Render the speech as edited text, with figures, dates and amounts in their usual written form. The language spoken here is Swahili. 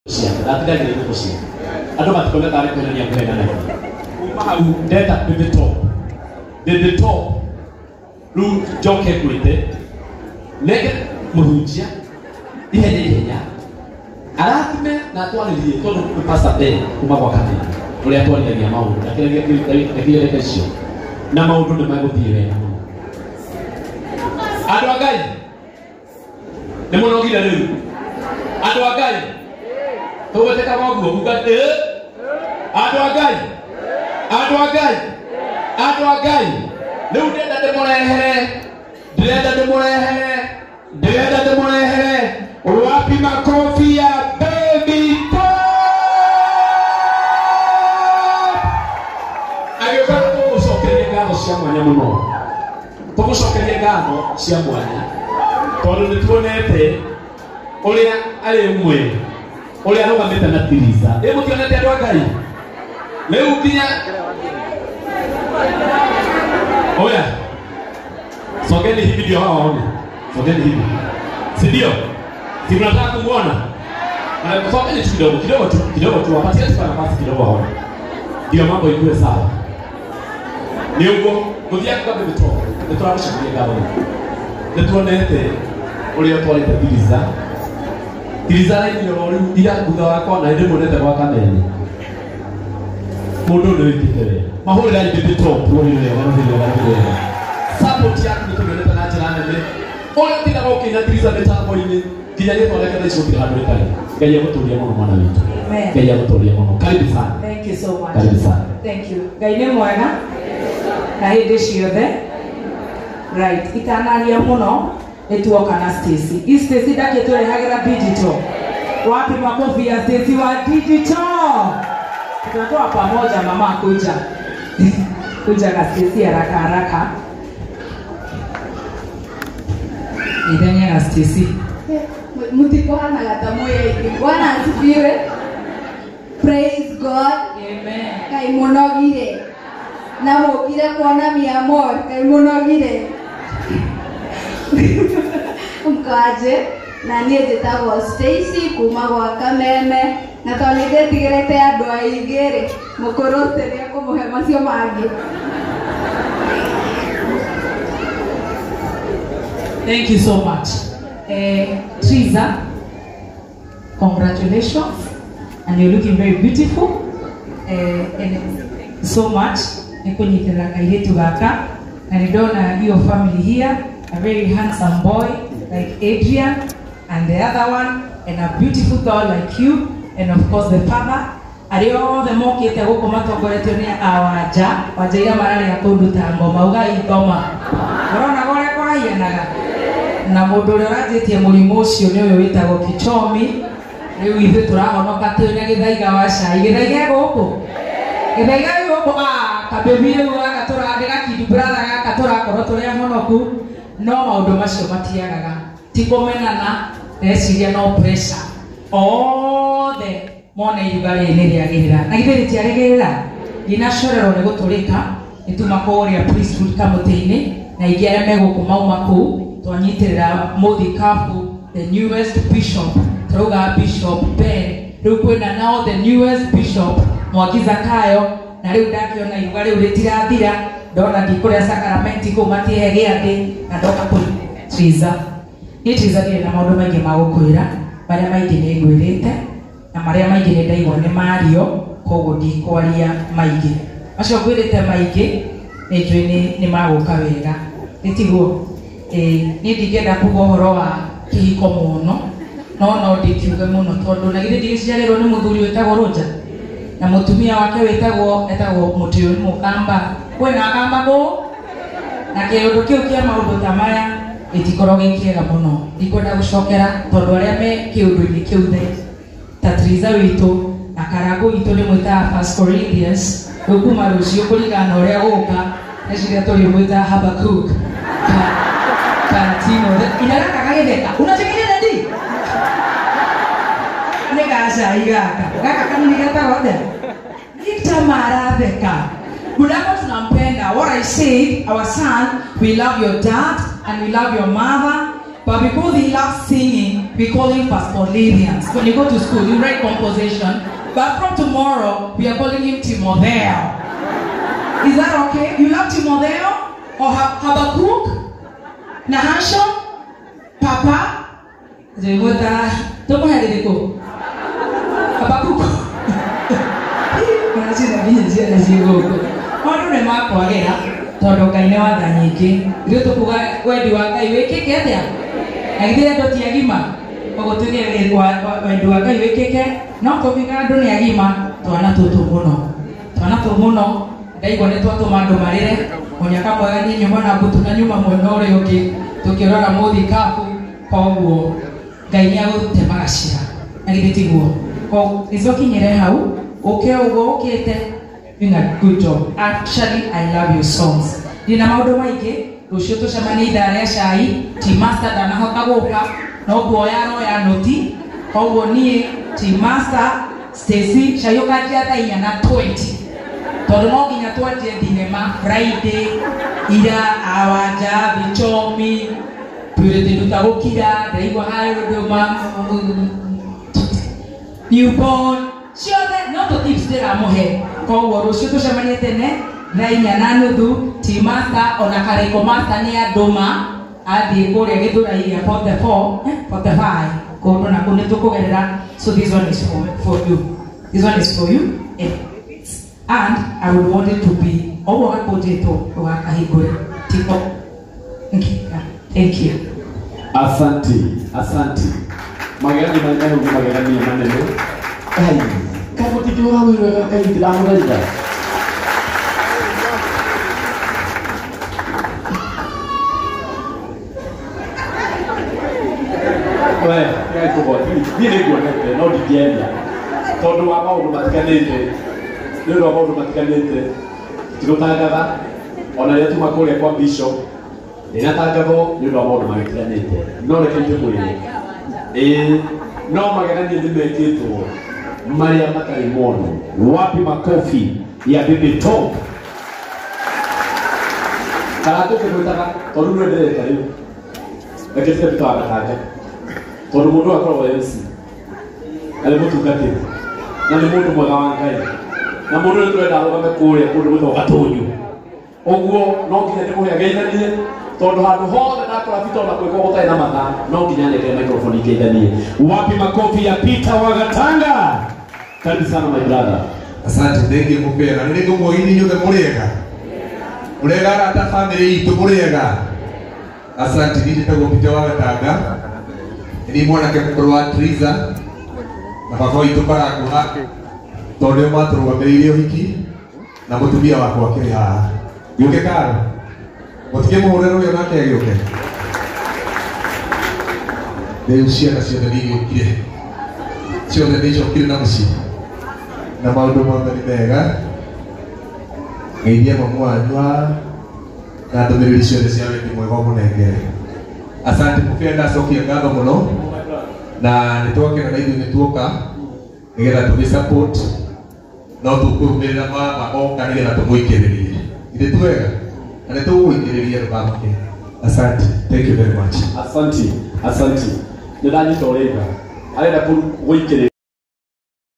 Atiga gire kusi. Ado batukona tare kwenda ni kwenda na. Uma data bebe top. Lu joke kulite. Nege muhujia. Ihenya. Aratime na twalirie todo kupasa be kuma kwa kati. Ule atwali ya maundu. Lakini kesho. Na maundu ni maguthire. Ado agai. Nemonogira leo. Ado agai. Tuwe teka maguo mugate. Ado agai. Leo ndenda demorehere. Wapi makofi ya baby top. Agora tumusokeria ngano cia mwanya muno. Tumusokeria ngano cia mwanya. Tondu nituonete uria ari umwe. Uria arugamite na tiriza. Hebu tionete andu agai. Leo kinya. Oya. Sogeni hivi ndio hawa waone. Sogeni hivi. Si ndio? Si mnataka kumuona? Na sogeni kidogo tu wapatie tu nafasi kidogo hapo. Ndio mambo iwe sawa. Ni ugo kudia kwa bebe to. Ndio tunashikilia gabo. Nituonete uria twalite tiriza. Tiriza ndio rori ira kutha wakwa na ndio monete kwa kameni. Mundu ndio ikitere. Mahori ya bebe to tuone wanaelewa. Support yako nituonete na jana nene. Ola tina roki na tiriza metambo ini. Kijaje kwa lekana hizo bila hapo pale. Kaya kutulia mwana mwana wetu. Amen. Kaya kutulia mwana. Karibu sana. Thank you so much. Karibu sana. Thank you. Gaine mwana. Na hidi ciothe. Right. Itanaria muno etuoka na Stacy. Stacy dake turehagira digital. Wapi makofi ya Stacy wa digital? Tunatoa pamoja mama kuja. Kuja na Stacy haraka. Idanya na Stacy. Mutiko hana gatamoya iki. Bwana asifiwe. Praise God. Amen. Kai monogire. Na mokire kuona mi amor. Kai monogire. Mkaje. Na niye jetagwo Stacy kuma gwa Kameme. Na tolide tigirete andu aigire. Mukoroteria kumuhe macio mangi. Thank you so much. Triza, congratulations, and you're looking very beautiful. And so much. Nikunyitira kairetu gaka, and your family here, a very handsome boy like Adrian, and the other one, and a beautiful girl like you, and of course the father. Ario the mokete goko matogoretio ni awaja, wajaira marari ya kunduta ngoma uga igoma. Urona gore kwa yenaga. Na mundu uria rajitie murimu ucio ni uyu witagwo Kichomi. Riu ithu turahonoka twina githaiga wa cai. Githaiga guku kabebire uga turandira kid brother gaka turakorwo turi ahonoku. No maundu macio matiagaga. Ti kumenana, reciria no pressure. Othe mona irugari ni riagirira. Na githiri tiarigirira. Ginacorerwo ni guturika. Itumakoria priesthood kamutini na igiare meguku mauma kuu. Twanyitirira Muthikabu, the newest bishop, Troga Bishop Ben, riu kwina now the newest bishop Mwagiza Kayo, na riu ndakiona iruga riu ritirathira, ndona ndikuria sakramenti ku matie giathi na ndoka ku Triza. Ni Triza ni na maundu maingi ma gukwira, baria maingi ni ngwirite na maria maingi ni ndaigwa ni Mario, koguo ndikwaria maingi. Acio ngwirite maingi ni njui ni maguka wega. Nitiguo ni ndigenda kuga uhoro wa kihiko muno no ndikiuge muno tondu na githĩ ndigiciarĩrwo nĩ mũthuri wĩtagwo Roja na mũtumia wake wĩtagwo Mũtĩũ nĩ Mũkamba kwĩna Kamba kũ na kĩũndũ kĩu kĩa maũndũ ta maya gĩtikorwo gĩ kĩega mũno ndikwenda gũcokera tondũ arĩa me kĩũndũ-inĩ kĩu ta Triza witũ na Karangũ witũ nĩ mwĩtaga 1 Corinthians rĩu kuma rũciũ kũringana na ũrĩa gũka nĩciria tũrĩ mwĩtaga Habakkuk Timo, inara kakagetheka. Unachekelea nani? Nega igaka. Gaka kanini gatagode. Nitamaraveka. Munako tunampenda. What I said, our son, we love your dad and we love your mother, but because he loves singing, we call him Pastor Lilians. When you go to school, you write composition. But from tomorrow, we are calling him Timotheo. Is that okay? You love Timotheo? Or Habakkuk? Nahashon? Papa? Habakkuk? Maundu nĩ makwagĩra tondũ Ngai nĩ wa tha nyingĩ. Ithuĩ tũkuga wendi wa Ngai wĩkĩke atĩa? Na githĩ andũ ti agima? Koguo tuge wendi wa Ngai wĩkĩke, no tũkiuga andũ nĩ agima, twana tũtũ mũno. Ndaigua nĩ twatũma andũ marĩre, mũnyaka mwega niĩ nyuma na mbũtũ na nyuma mwena ũrĩa ũngĩ tũkĩũraga mũthikabu. Koguo Ngai nĩ agũtemaga cira. Na githĩ tiguo? Koguo icokinyĩre hau, ũke ũguo ũkĩte. Doing a good job. Actually, I love your songs. Nina maundu maingi, rucio tucemanie ithaa rĩa cai, ti master ndanahota gũka, no kuoya roya noti, koguo niĩ ti master Stacy cai ũkanjia thaa 4:20. Tondũ no nginya twanjie thinema Friday, ira awanja bichomi, purity nduta gũkira, ndaigua harĩ ũndũ newborn. Ciothe no tũtips ndĩramũhe. Koguo rũciũ tũcemanie tene thaa 4:30 ti master ona kareko master nĩ andũma athiĩ kũrĩa gĩthũrai gĩa 45 kũndũ na kũndũ tũkũgerera. So this one is for you. This one is for you. And I would want it to be all what potato wakahigure tipo. Thank you. Asante. Magani maneno. Ai, kama tujua wewe kai dilamu raja. Wewe, kai kwa hili ndio ndio no dijenga. Tondu wa maundu matikanite. Ndio wa maundu matikanite. Tugotangaga ona yetu makore kwa bishop. Inatangagwo ndio wa maundu matikanite. No reke tukuri. No magani ndio mekitwo. Maria Makari Mono. Wapi makofi ya Bibi Top? Karatu kemutaka tondu ndere karibu. Ekese bitwara kaje. Tondu mundu akorwo MC. Ale mutu kati. Na ni mundu mwega wa Ngai. Na mundu twenda arugame kuria kundu guthoka tunyu. Oguo no nginya ndimuhe geithanie tondu handu hothe ndakora Peter ona kwiko gutai na matha no nginya ndeke microphone geithanie. Wapi makofi ya Peter Wagatanga? Karibu sana my brother. Asante ndenge mupera niko muini nyothe muriega. Muriega ata family itu muriega. Asante nditagwo Peter Wagatanga. Ni mwanake mkuru wa Triza. Na baba itu barakuha. Tondu matũrũgamĩrĩire ũhiki na mũtumia wakwa akĩrĩ haha. Gĩũke karo. Mũtige mũhũrĩre ũyũ nake agĩũke. Rĩu ciana ciothe nĩigĩũkire. Ciothe nĩicokire na mũciĩ. Na maũndũ mothe nĩ mega. Ngeithia mamu wanyu na ndũmĩrĩri ciothe cia wendi mwega mũnengere. Asante mũbĩa ndacokia ngatho mũno. Na nĩtwakena na ithuĩ nĩtuoka nĩgetha tũgĩ-support no tũkũrũmĩrĩra mama oka nĩgetha tũmũikĩrĩrie. Ithe twega na nĩtũgũikĩrĩria rũbamũke. Asante. Thank you very much. Asante. Nĩndanyita ũrĩga. Arenda kũgũikĩrĩria.